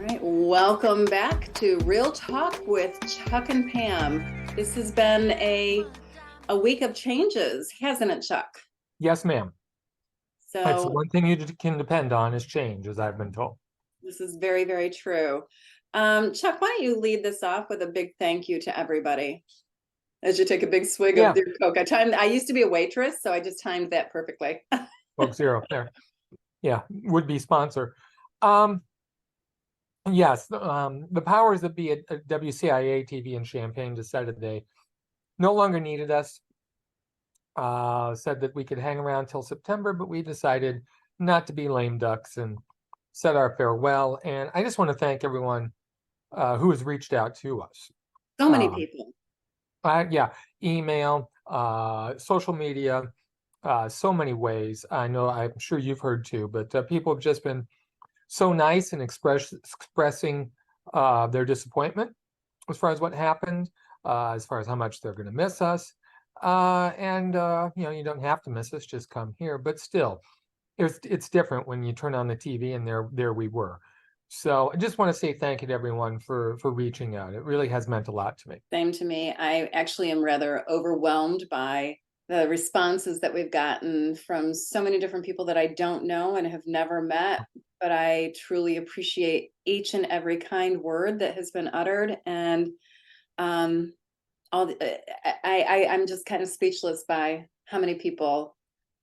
right, welcome back to Real Talk with Chuck and Pam. This has been a week of changes, hasn't it, Chuck? Yes, ma'am. That's the So one thing you can depend on is change, as I've been told. this is very, very true. Chuck, why don't you lead this off with a big thank you to everybody as you take a big swig of Yeah, your Coke. I used to be a waitress, so I just timed that perfectly. Coke Zero there. Yeah, would be sponsor. Um, yes, the powers that be at WCIA TV in Champaign decided they no longer needed us. Said that we could hang around till September, but we decided not to be lame ducks and said our farewell. And I just want to thank everyone who has reached out to us. So many Um, people. yeah, email, social media, so many ways. I'm sure you've heard too, but people have just been so nice in expressing their disappointment as far as what happened, as far as how much they're going to miss us. You don't have to miss us, just come here. But still, it's different when you turn on the TV and there we were. So I just want to say thank you to everyone for reaching out. It really has meant a lot to me. Same to me. I actually am rather overwhelmed by the responses that we've gotten from so many different people that I don't know and have never met. But I truly appreciate each and every kind word that has been uttered. And um, I'm just kind of speechless by how many people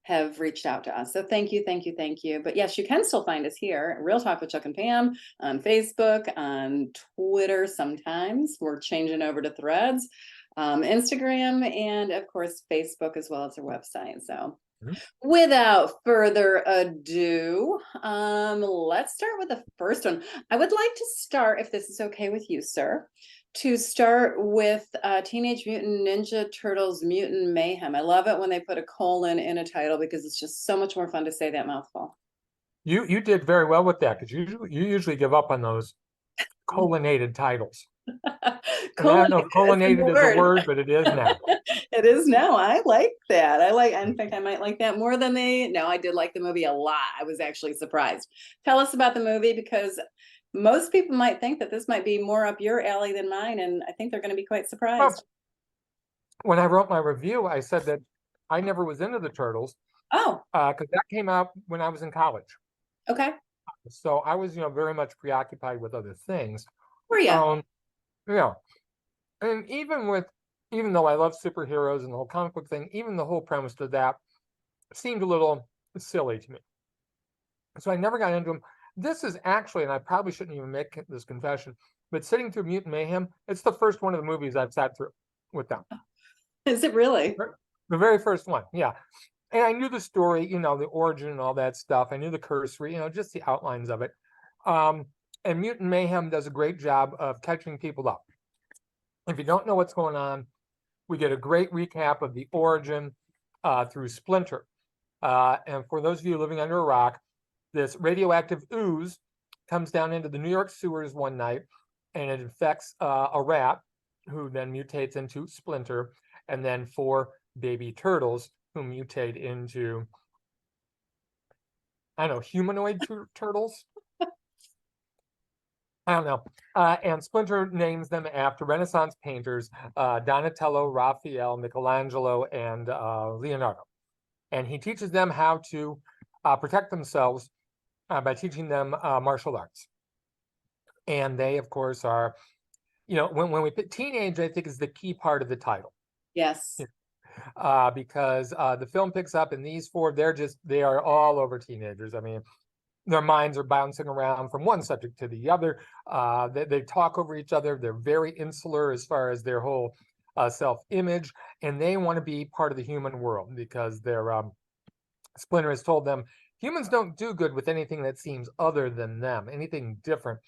have reached out to us. So thank you, thank you, thank you. But yes, you can still find us here, Real Talk with Chuck and Pam, on Facebook, on Twitter sometimes. We're changing over to Threads, Instagram, and of course, Facebook, as well as our website. So Mhm. without further ado, let's start with the first one. I would like to start, if this is okay with you, sir, to start with Teenage Mutant Ninja Turtles Mutant Mayhem. I love it when they put a colon in a title because it's just so much more fun to say that mouthful. You did very well with that because you usually give up on those colonnated titles. And I Colon don't know if is in colonnated the is a word. word, but it is now. It is now. I like that. In fact, I might like that more than no, I did like the movie a lot. I was actually surprised. Tell us about the movie because most people might think that this might be more up your alley than mine, and I think they're going to be quite surprised. Well, when I wrote my review, I said that I never was into the Turtles Oh, because that came out when I was in college. okay. So I was, very much preoccupied with other things. Were you? Um, you know, and even though I love superheroes and the whole comic book thing, even the whole premise of that seemed a little silly to me. So I never got into them. This is actually, and I probably shouldn't even make this confession, but sitting through Mutant Mayhem, it's the first one of the movies I've sat through with them. Is it really? The very first one, yeah. And I knew the story, the origin and all that stuff. I knew the cursory, just the outlines of it. Um, and Mutant Mayhem does a great job of catching people up. If you don't know what's going on, we get a great recap of the origin through Splinter. And for those of you living under a rock, this radioactive ooze comes down into the New York sewers one night and it infects a rat who then mutates into Splinter, and then 4 baby turtles who mutate into, I don't know, humanoid turtles. I don't know. And Splinter names them after Renaissance painters Donatello, Raphael, Michelangelo, and Leonardo. And he teaches them how to protect themselves by teaching them martial arts. And they, of course, are, when we put teenage, I think is the key part of the title. Yes. Because the film picks up and these 4, they are all over teenagers. I mean, their minds are bouncing around from one subject to the other. They talk over each other. They're very insular as far as their whole self-image, and they want to be part of the human world because their Splinter has told them humans don't do good with anything that seems other than them, anything different.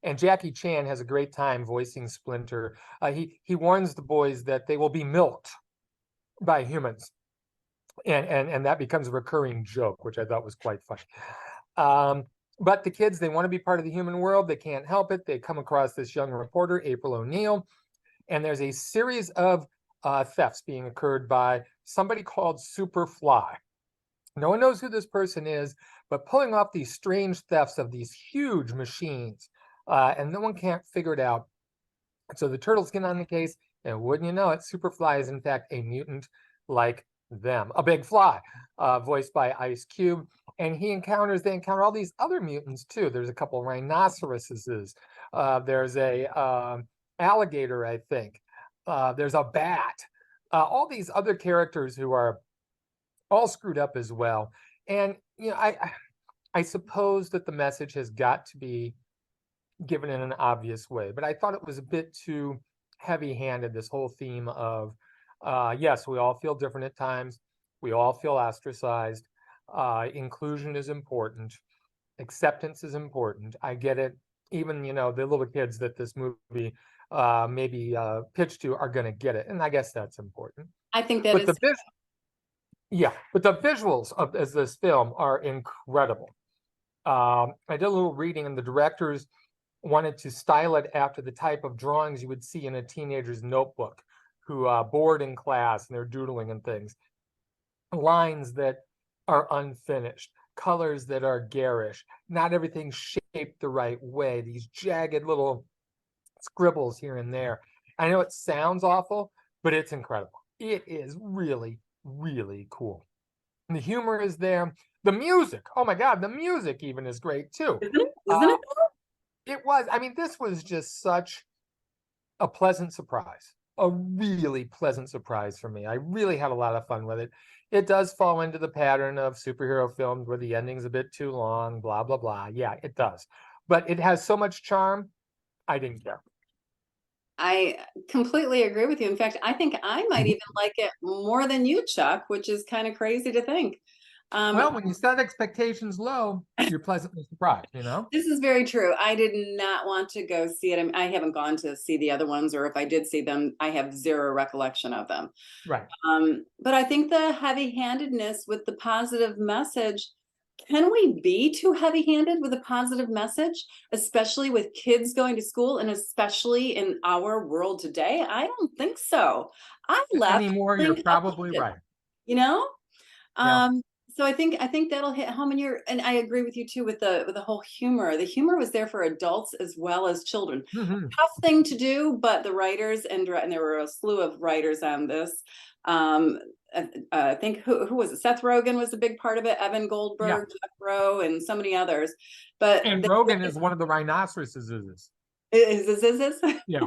And Jackie Chan has a great time voicing Splinter. He warns the boys that they will be milked by humans, and that becomes a recurring joke, which I thought was quite funny. But the kids, they want to be part of the human world. They can't help it. They come across this young reporter, April O'Neil, and there's a series of thefts being occurred by somebody called Superfly. No one knows who this person is, but pulling off these strange thefts of these huge machines and no one can't figure it out. So the turtles get on the case, and wouldn't you know it, Superfly is in fact a mutant like them, a big fly, voiced by Ice Cube. And they encounter all these other mutants too. There's a couple rhinoceroses. There's a alligator, I think. There's a bat. All these other characters who are all screwed up as well. And I suppose that the message has got to be given in an obvious way, but I thought it was a bit too heavy-handed, this whole theme of yes, we all feel different at times, we all feel ostracized, inclusion is important, acceptance is important. I get it. Even the little kids that this movie maybe pitched to are going to get it, and I guess that's important. I think that But is. but the visuals of this film are incredible. I did a little reading, and the directors wanted to style it after the type of drawings you would see in a teenager's notebook, who bored in class and they're doodling and things. Lines that are unfinished, colors that are garish, not everything shaped the right way, these jagged little scribbles here and there. I know it sounds awful, but it's incredible. It is really, really cool. And the humor is there. The music, oh my God, the music even is great too. Isn't it? It was, I mean, this was just such a pleasant surprise, a really pleasant surprise for me. I really had a lot of fun with it. It does fall into the pattern of superhero films where the ending's a bit too long, blah, blah, blah. Yeah, it does. But it has so much charm, I didn't care. I completely agree with you. In fact, I think I might even like it more than you, Chuck, which is kind of crazy to think. Well, when you set expectations low, you're pleasantly surprised, This is very true. I did not want to go see it. I haven't gone to see the other ones, or if I did see them, I have zero recollection of them. Right. But I think the heavy-handedness with the positive message, can we be too heavy-handed with a positive message, especially with kids going to school and especially in our world today? I don't think so. I left Anymore, you're probably right. you know? Yeah. So I think that'll hit home, and I agree with you too with the whole humor. The humor was there for adults as well as children. Tough thing to do, but the writers and there were a slew of writers on this. I think who was it? Seth Rogen was a big part of it. Evan Goldberg, Jeff Rowe, and so many others. But And Rogen is one of the rhinoceroses. Is this? Yeah.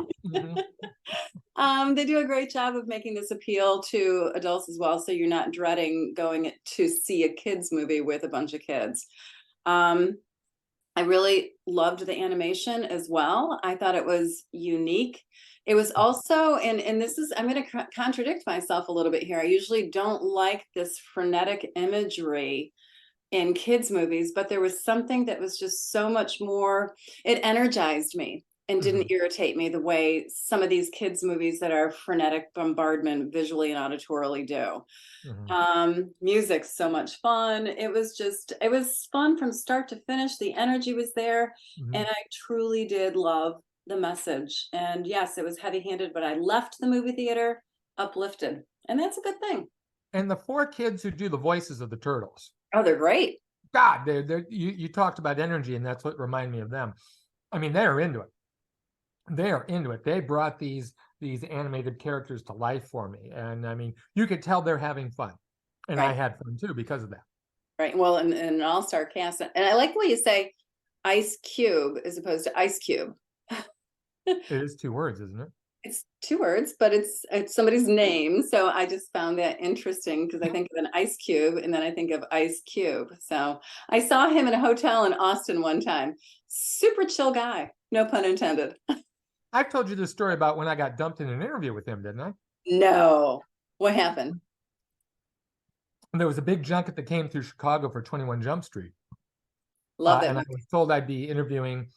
They do a great job of making this appeal to adults as well, so you're not dreading going to see a kids movie with a bunch of kids. I really loved the animation as well. I thought it was unique. It was also, and this is, I'm going to contradict myself a little bit here. I usually don't like this frenetic imagery in kids movies, but there was something that was just so much more, it energized me and didn't irritate me the way some of these kids movies that are frenetic bombardment visually and auditorily do. Music's so much fun. It was fun from start to finish. The energy was there, and I truly did love the message. And yes, it was heavy-handed, but I left the movie theater uplifted, and that's a good thing. And the 4 kids who do the voices of the turtles, oh, they're great. God, you talked about energy, and that's what reminded me of them. I mean, they are into it. They are into it. They brought these animated characters to life for me, and I mean, you could tell they're having fun, and I had fun too because of that. Right. Well, and an all-star cast, and I like the way you say Ice Cube as opposed to Ice Cube. It is 2 words, isn't it? It's 2 words, but it's somebody's name. So I just found that interesting because I think of an ice cube and then I think of Ice Cube. So I saw him in a hotel in Austin one time. Super chill guy, no pun intended. I've told you this story about when I got dumped in an interview with him, didn't I? No. What happened? There was a big junket that came through Chicago for 21 Jump Street. Love it. And I was told I'd be interviewing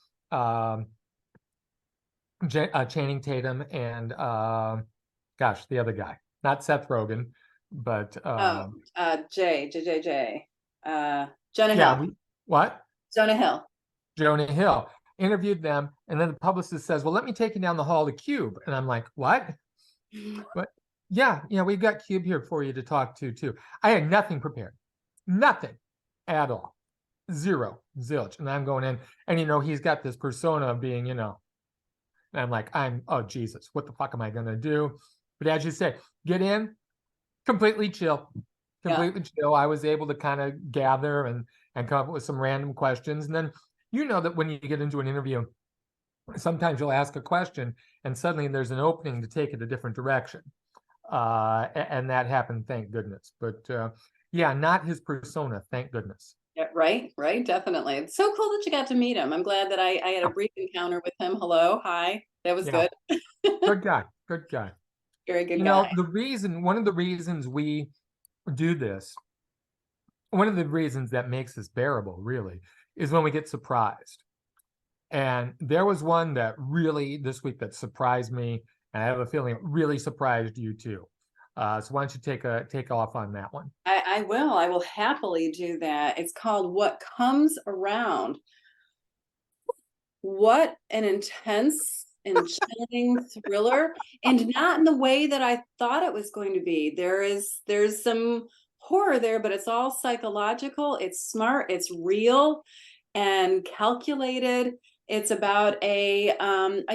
Channing Tatum and gosh, the other guy, not Seth Rogen, but Jonah Hill. What? Jonah Hill. Jonah Hill. Interviewed them, and then the publicist says, "Well, let me take you down the hall to Cube," and I'm like, "What?" But yeah, we've got Cube here for you to talk to too. I had nothing prepared, nothing at all. zero, zilch. And I'm going in, and he's got this persona of being, and I'm like, oh Jesus, what the fuck am I gonna do? But as you say, get in, completely chill, Yeah. completely chill. I was able to kind of gather and come up with some random questions. And then that when you get into an interview, sometimes you'll ask a question and suddenly there's an opening to take it a different direction. And that happened, thank goodness. But yeah, not his persona, thank goodness. Yeah, right, right, definitely. It's so cool that you got to meet him. I'm glad that I had a Yeah, brief encounter with him. Hello, hi. That was yeah, good. good guy, good guy. Very good guy. One of the reasons we do this, one of the reasons that makes this bearable, really, is when we get surprised. And there was one that really this week that surprised me, and I have a feeling it really surprised you too. So why don't you take off on that one? I will. I will happily do that. It's called What Comes Around. What an intense and chilling thriller, and not in the way that I thought it was going to be. There's some horror there, but it's all psychological. It's smart, it's real and calculated. It's about a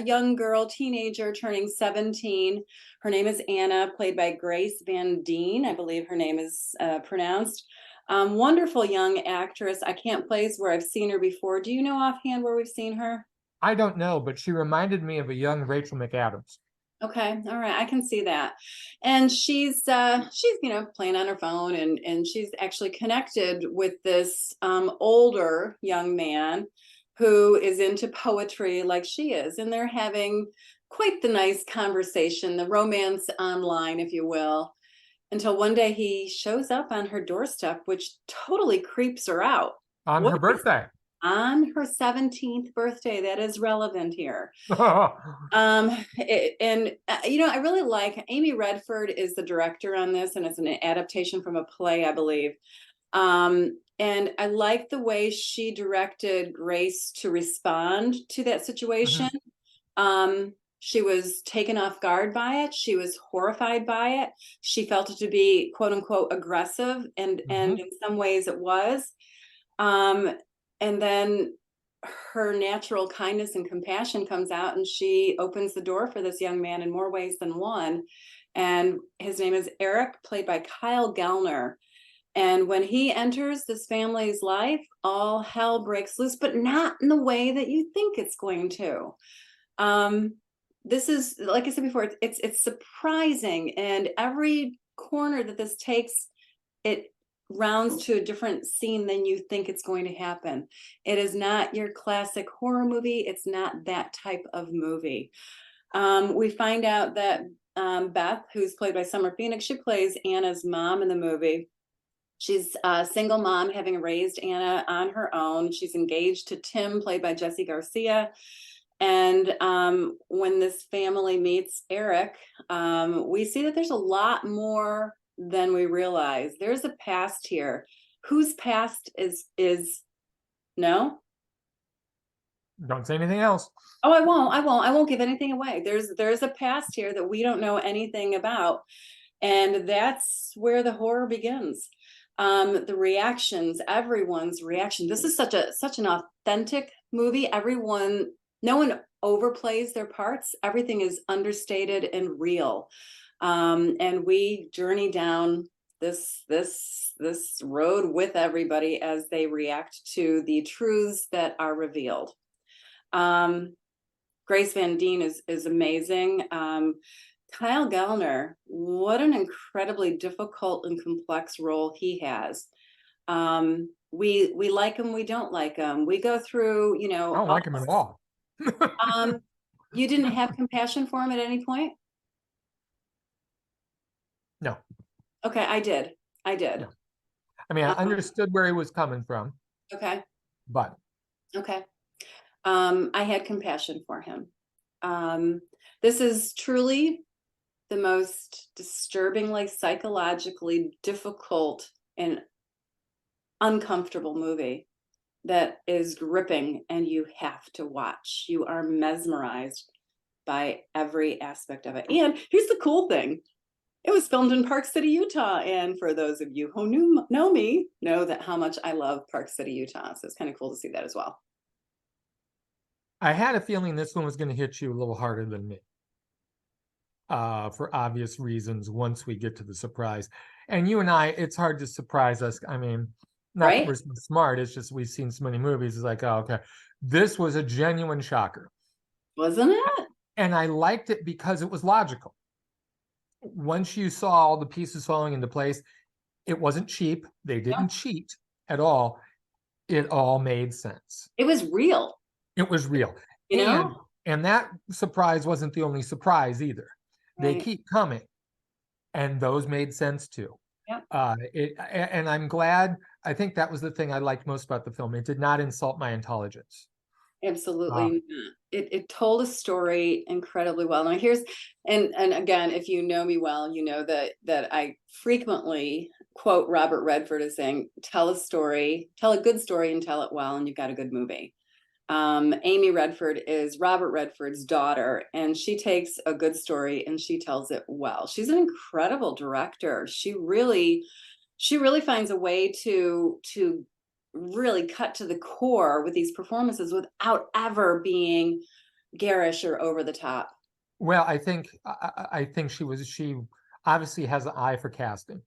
young girl, teenager turning 17. Her name is Anna, played by Grace Van Dien, I believe her name is pronounced. Wonderful young actress. I can't place where I've seen her before. Do you know offhand where we've seen her? I don't know, but she reminded me of a young Rachel McAdams. Okay, all right, I can see that. And she's playing on her phone, and she's actually connected with this older young man who is into poetry like she is, and they're having quite the nice conversation, the romance online, if you will, until one day he shows up on her doorstep, which totally creeps her out. On What her birthday. on her 17th birthday? That is relevant here. Oh, I really like Amy Redford is the director on this, and it's an adaptation from a play, I believe. And I like the way she directed Grace to respond to that situation. mhm, She was taken off guard by it. She was horrified by it. She felt it to be quote unquote aggressive, and mhm. in some ways it was. Um, and then her natural kindness and compassion comes out, and she opens the door for this young man in more ways than one. And his name is Eric, played by Kyle Gallner. And when he enters this family's life, all hell breaks loose, but not in the way that you think it's going to. Um, this is, like I said before, it's surprising, and every corner that this takes, it rounds to a different scene than you think it's going to happen. It is not your classic horror movie. It's not that type of movie. We find out that Beth, who's played by Summer Phoenix, she plays Anna's mom in the movie. She's a single mom, having raised Anna on her own. She's engaged to Tim, played by Jesse Garcia. And when this family meets Eric, we see that there's a lot more than we realize. There's a past here. Whose past is no? Don't say anything else. Oh, I won't give anything away. There's a past here that we don't know anything about. And that's where the horror begins. The reactions, everyone's reaction. This is such an authentic movie. No one overplays their parts. Everything is understated and real. And we journey down this road with everybody as they react to the truths that are revealed. Grace Van Dien is amazing. Kyle Gallner, what an incredibly difficult and complex role he has. We like him, we don't like him. We go through, I don't like him at all. you didn't have compassion for him at any point? No, Okay, I did. I did. no. I mean, I Um, understood where he was coming from, okay, but okay. I had compassion for him. This is truly the most disturbingly psychologically difficult and uncomfortable movie that is gripping, and you have to watch. You are mesmerized by every aspect of it. And here's the cool thing. It was filmed in Park City, Utah. And for those of you who know me, know that how much I love Park City, Utah. So it's kind of cool to see that as well. I had a feeling this one was going to hit you a little harder than me, for obvious reasons once we get to the surprise. And you and I, it's hard to surprise us. I mean, not that Right? we're so smart, it's just we've seen so many movies. It's like, oh, okay. This was a genuine shocker. Wasn't it? And I liked it because it was logical. Once you saw all the pieces falling into place, it wasn't cheap. They didn't cheat at all. It all made sense. It was real, It was real. you And know? and that surprise wasn't the only surprise either. They Right. keep coming, and those made sense too. Yep. And I'm glad. I think that was the thing I liked most about the film. It did not insult my intelligence. Uh, Absolutely not. It told a story incredibly well. Now here's and again, if you know me well, you know that I frequently quote Robert Redford as saying, "Tell a story, tell a good story, and tell it well, and you've got a good movie." Amy Redford is Robert Redford's daughter, and she takes a good story and she tells it well. She's an incredible director. She really finds a way to really cut to the core with these performances without ever being garish or over the top. well, I think she obviously has an eye for casting,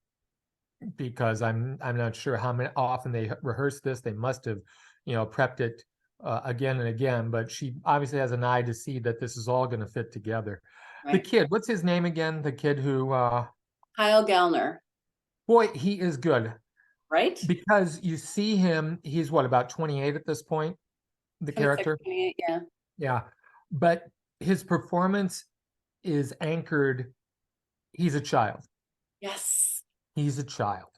because I'm not sure how many often they rehearse this. They must have, prepped it again and again. But she obviously has an eye to see that this is all going to fit together. The Right. kid, what's his name again? The kid who, Kyle Gallner, boy, he is good, right? because you see him. He's what, about 28 at this point, the 26, character. 28, yeah. Yeah, but his performance is anchored. He's a child. Yes. He's a child.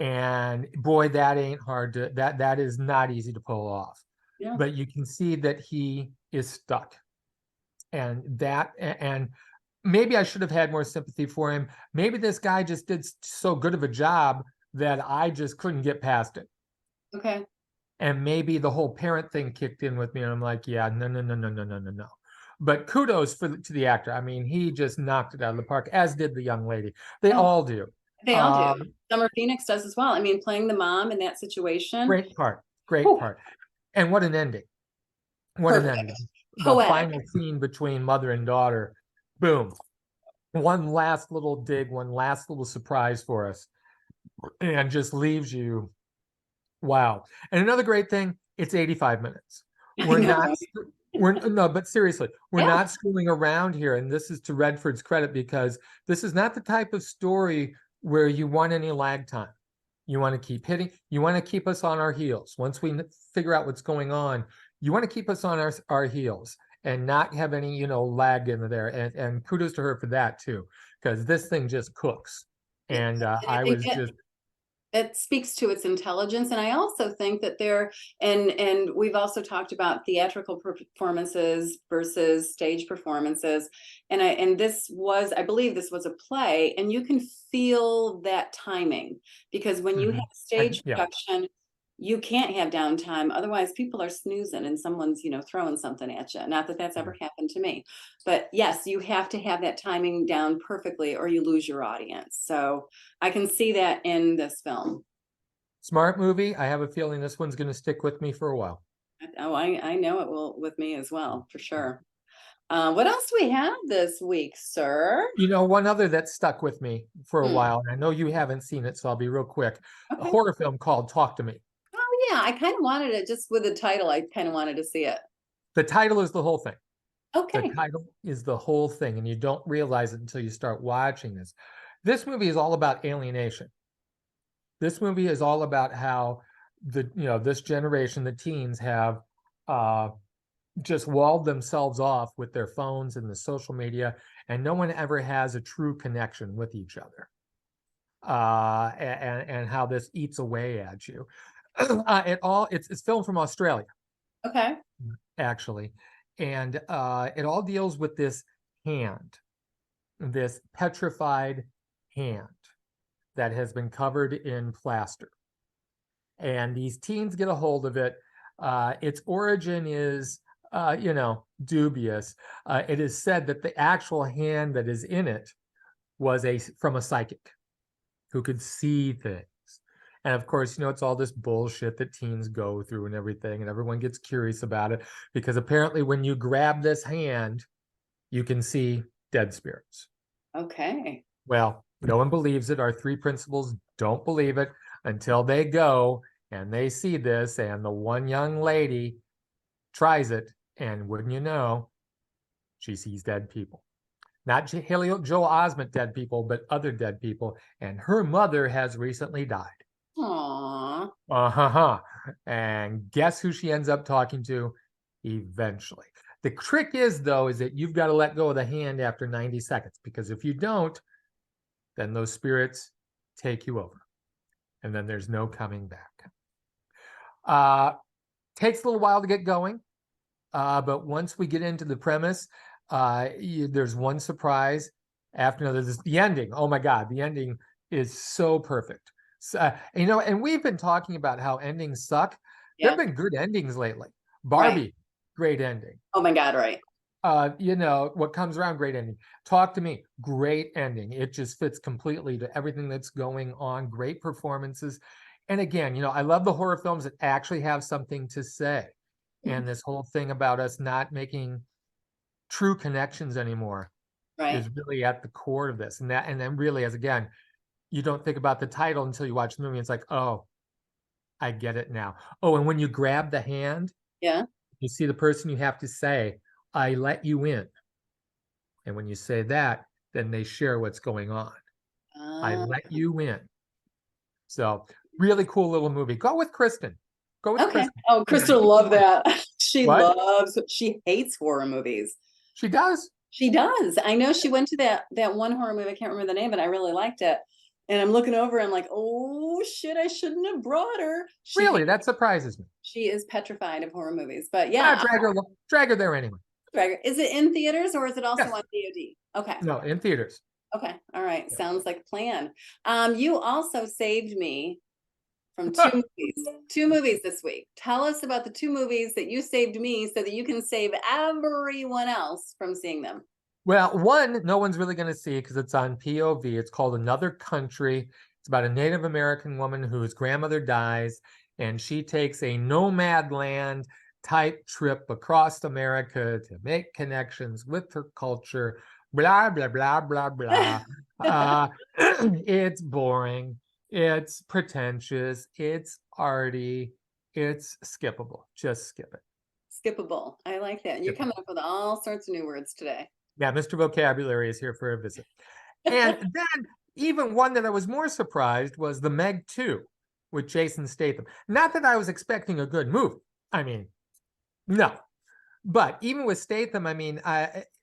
And boy, that ain't hard to that is not easy to pull off. Yeah. But you can see that he is stuck. And maybe I should have had more sympathy for him. Maybe this guy just did so good of a job that I just couldn't get past it. Okay. And maybe the whole parent thing kicked in with me, and I'm like, yeah, no, no, no, no, no, no, no, no. But kudos to the actor. I mean, he just knocked it out of the park, as did the young lady. They Oh, all do. they all do. Um, Summer Phoenix does as well. I mean, playing the mom in that situation. Great part, great Whew, part. And what an ending. What an ending. perfect. The Poetic. final scene between mother and daughter. Boom. One last little dig, one last little surprise for us. And just leaves you, wow. And another great thing, it's 85 minutes. I We're know, not, right? we're no, but seriously, we're Yeah. not screwing around here. And this is to Redford's credit, because this is not the type of story where you want any lag time. You want to keep hitting, you want to keep us on our heels. Once we figure out what's going on, you want to keep us on our heels and not have any, lag in there. And kudos to her for that too, because this thing just cooks. And And I I think was it just, it speaks to its intelligence. And I also think that and we've also talked about theatrical performances versus stage performances. And I believe this was a play, and you can feel that timing, because when you have mhm. stage Yeah. production, you can't have downtime. Otherwise, people are snoozing and someone's, throwing something at you. Not that that's ever happened to me, but yes, you have to have that timing down perfectly or you lose your audience. So I can see that in this film. Smart movie. I have a feeling this one's going to stick with me for a while. Oh, I know it will with me as well, for sure. What else do we have this week, sir? One other that stuck with me for a Hmm. while, and I know you haven't seen it, so I'll be real quick. A Okay. horror film called Talk to Me. Oh yeah, I kind of wanted it just with the title. I kind of wanted to see it. The title is the whole thing. The Okay. title is the whole thing, and you don't realize it until you start watching this. This movie is all about alienation. This movie is all about how this generation, the teens, have uh, just walled themselves off with their phones and the social media, and no one ever has a true connection with each other. And how this eats away at you. It's filmed from Australia, Okay. actually, and it all deals with this hand, this petrified hand that has been covered in plaster. And these teens get a hold of it. Its origin is, dubious. It is said that the actual hand that is in it was from a psychic who could see things. And of course, it's all this bullshit that teens go through and everything, and everyone gets curious about it because apparently when you grab this hand, you can see dead spirits. Okay. Well, no one believes it. Our three principals don't believe it until they go and they see this, and the one young lady tries it, and wouldn't you know, she sees dead people. Not Haley Joel Osment dead people, but other dead people. And her mother has recently died. Aww. Uh-huh. And guess who she ends up talking to eventually? The trick is, though, is that you've got to let go of the hand after 90 seconds, because if you don't, then those spirits take you over. And then there's no coming back. Takes a little while to get going. But once we get into the premise, there's one surprise after another. The ending. Oh my God, the ending is so perfect. So, and we've been talking about how endings suck. There have been good endings lately. Barbie, Right. great ending. Oh my God, right. What comes around, great ending. Talk to Me, great ending. It just fits completely to everything that's going on. Great performances. And again, I love the horror films that actually have something to say. And this whole thing about us not making true connections anymore Right. is really at the core of this. And then really, as again, you don't think about the title until you watch the movie. It's like, oh, I get it now. Oh, and when you grab the hand, Yeah. you see the person, you have to say, I let you in. And when you say that, then they share what's going on. I let you in. So really cool little movie. Go with Kristen. Go with Okay. Kristen. Oh, Crystal loved that. What? She hates horror movies. She does? She does. I know she went to that one horror movie. I can't remember the name, but I really liked it. And I'm looking over and I'm like, oh shit, I shouldn't have brought her. Really? That surprises me. She is petrified of horror movies. But yeah, Drag her there anyway. is it in theaters or is it also Yes. on VOD? Okay. No, in theaters. Okay. All right. Yeah. Sounds like a plan. You also saved me from two movies this week. Tell us about the two movies that you saved me so that you can save everyone else from seeing them. Well, one, no one's really going to see because it's on POV. It's called Another Country. It's about a Native American woman whose grandmother dies, and she takes a nomad land type trip across America to make connections with her culture. Blah, blah, blah, blah, blah. It's boring. It's pretentious. It's arty. It's skippable. Just skip it. Skippable. I like that. And you're coming up with all sorts of new words today. Yeah, Mr. Vocabulary is here for a visit. And then even one that I was more surprised was the Meg 2 with Jason Statham. Not that I was expecting a good movie. I mean, no. But even with Statham, I mean,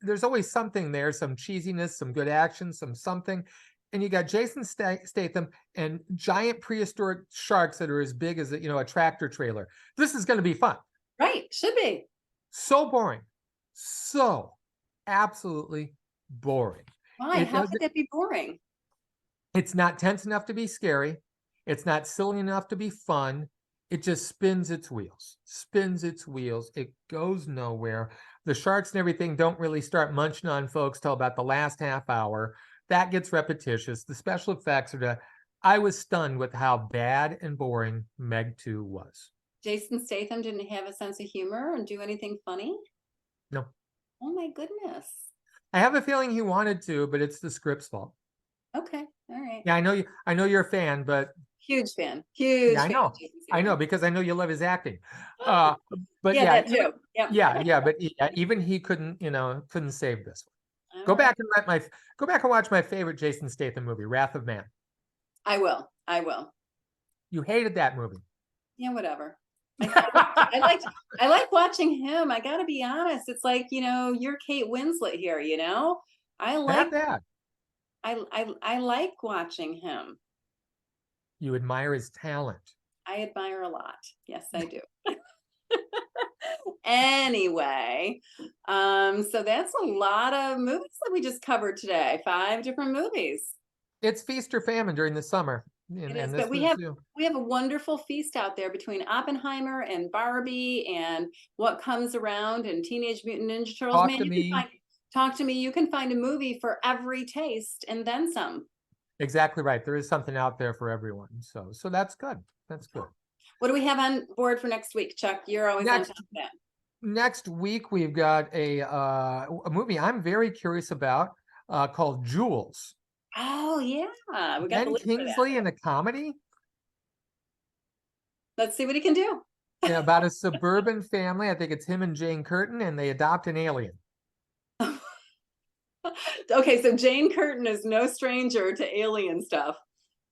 there's always something there, some cheesiness, some good action, some something. And you got Jason Statham and giant prehistoric sharks that are as big as a tractor trailer. This is going to be fun. Right. Should be. So boring. So absolutely boring. Why? How could that be boring? It's not tense enough to be scary. It's not silly enough to be fun. It just spins its wheels. It goes nowhere. The sharks and everything don't really start munching on folks till about the last half hour. That gets repetitious. The special effects I was stunned with how bad and boring Meg 2 was. Jason Statham didn't have a sense of humor and do anything funny? No. Oh my goodness. I have a feeling he wanted to, but it's the script's fault. Okay. All right. Yeah, I know you're a fan, but huge fan. Huge yeah, fan. I know because I know you love his acting. But yeah, that too. But even he couldn't save this one. Go back and watch my favorite Jason Statham movie, Wrath of Man. I will. You hated that movie. Yeah, whatever. I like watching him. I gotta be honest. It's like, you're Kate Winslet here, I like that. I like watching him. You admire his talent. I admire a lot. Yes, I do. Anyway, so that's a lot of movies that we just covered today. 5 different movies. It's feast or famine during the summer. It is, but we have a wonderful feast out there between Oppenheimer and Barbie and What Comes Around and Teenage Mutant Ninja Turtles. Talk Man, to you Me. can find talk to me. You can find a movie for every taste and then some. Exactly right. There is something out there for everyone. So that's good. That's good. What do we have on board for next week, Chuck? You're always on top of that. Next week, we've got a movie I'm very curious about called Jewels. Oh yeah, we got the Ben link for that. Kingsley in a comedy. Let's see what he can do. Yeah, about a suburban family. I think it's him and Jane Curtin, and they adopt an alien. Okay, so Jane Curtin is no stranger to alien stuff.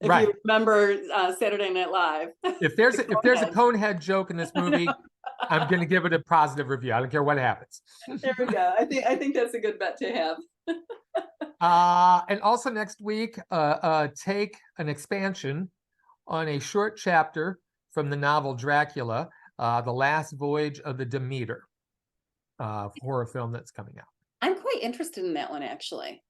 If Right. you remember Saturday Night Live. If there's a Conehead joke in this movie, I'm going to give it a positive review. I don't care what happens. There we go. I think that's a good bet to have. And also next week, take an expansion on a short chapter from the novel Dracula, The Last Voyage of the Demeter, horror film that's coming out. I'm quite interested in that one, actually.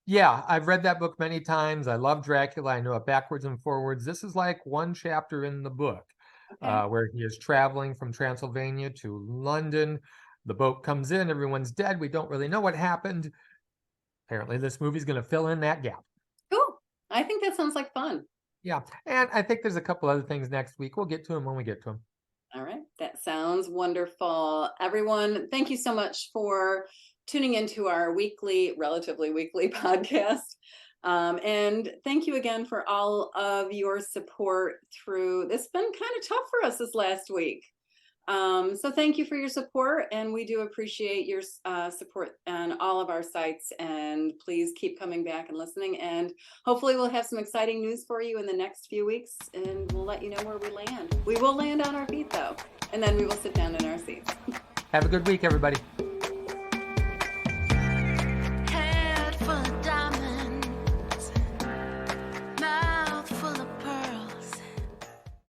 Yeah, I've read that book many times. I love Dracula. I know it backwards and forwards. This is like one chapter in the book, Okay. where he is traveling from Transylvania to London. The boat comes in, everyone's dead. We don't really know what happened. Apparently, this movie's going to fill in that gap. Cool. I think that sounds like fun. Yeah, and I think there's a couple other things next week. We'll get to them when we get to them. All right. That sounds wonderful. Everyone, thank you so much for tuning into our relatively weekly podcast. And thank you again for all of your support through, it's been kind of tough for us this last week. So thank you for your support, and we do appreciate your support on all of our sites, and please keep coming back and listening, and hopefully we'll have some exciting news for you in the next few weeks, and we'll let you know where we land. We will land on our feet though, and then we will sit down in our seats. Have a good week, everybody.